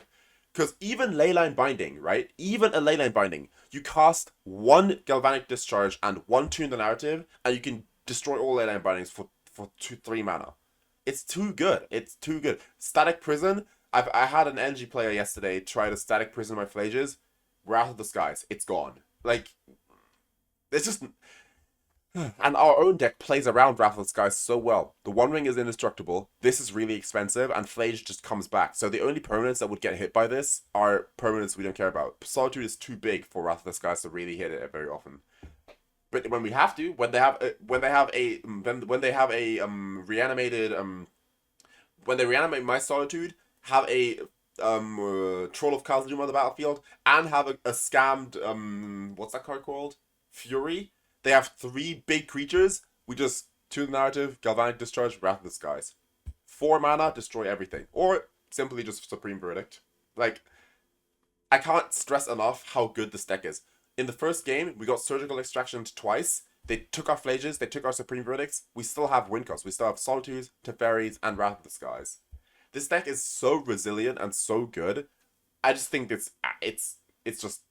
Because even Leyline Binding, right? Even a Leyline Binding, you cast 1 Galvanic Discharge and 1 Tune the Narrative, and you can destroy all Leyline Bindings for 3 mana. It's too good. It's too good. Static Prison, I had an energy player yesterday try to Static Prison my Phlages. Wrath of the Skies, it's gone. Like, it's just... And our own deck plays around Wrath of the Skies so well. The One Ring is indestructible, this is really expensive, and Phlage just comes back. So the only permanents that would get hit by this are permanents we don't care about. Solitude is too big for Wrath of the Skies to really hit it very often. But when we have to, when they reanimate my Solitude, have a Troll of Khazad-dûm on the battlefield, and have a scammed what's that card called? Fury. They have 3 big creatures. We just Tune the Narrative, Galvanic Discharge, Wrath of the Skies. 4 mana, destroy everything. Or simply just Supreme Verdict. Like, I can't stress enough how good this deck is. In the first game, we got Surgical Extraction twice. They took our Phlages, they took our Supreme Verdicts. We still have win costs. We still have Solitudes, Teferis, and Wrath of the Skies. This deck is so resilient and so good. I just think it's just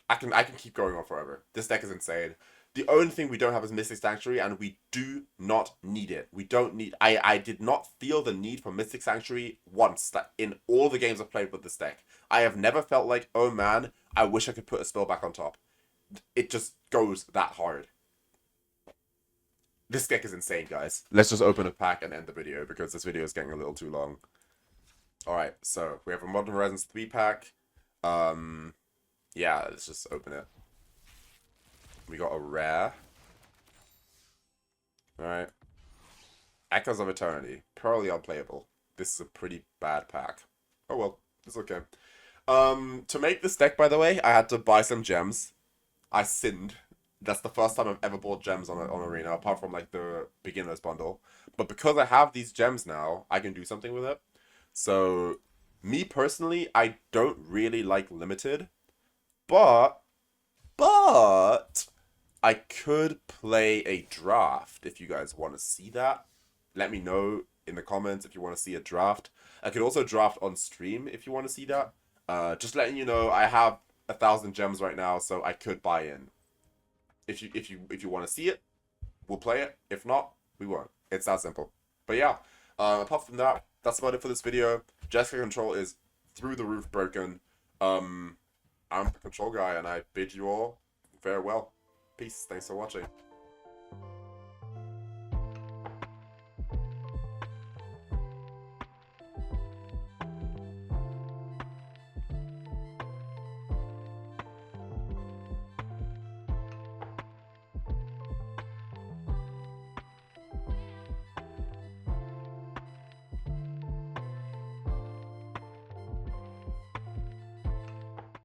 I can keep going on forever. This deck is insane. The only thing we don't have is Mystic Sanctuary, and we do not need it. We don't need... I did not feel the need for Mystic Sanctuary once in all the games I've played with this deck. I have never felt like, oh man, I wish I could put a spell back on top. It just goes that hard. This deck is insane, guys. Let's just open a pack and end the video, because this video is getting a little too long. Alright, so we have a Modern Horizons 3-pack. Yeah, let's just open it. We got a rare. Alright. Echoes of Eternity. Purely unplayable. This is a pretty bad pack. Oh well, it's okay. To make this deck, by the way, I had to buy some gems. I sinned. That's the first time I've ever bought gems on Arena, apart from like the beginner's bundle. But because I have these gems now, I can do something with it. So, me personally, I don't really like limited. But I could play a draft if you guys want to see that. Let me know in the comments if you want to see a draft. I could also draft on stream if you want to see that. Just letting you know, I have 1,000 gems right now, so I could buy in. If you want to see it, we'll play it. If not, we won't. It's that simple. But yeah, apart from that, that's about it for this video. Jeskai control is through the roof broken. I'm the control guy, and I bid you all farewell. Peace. Thanks for watching.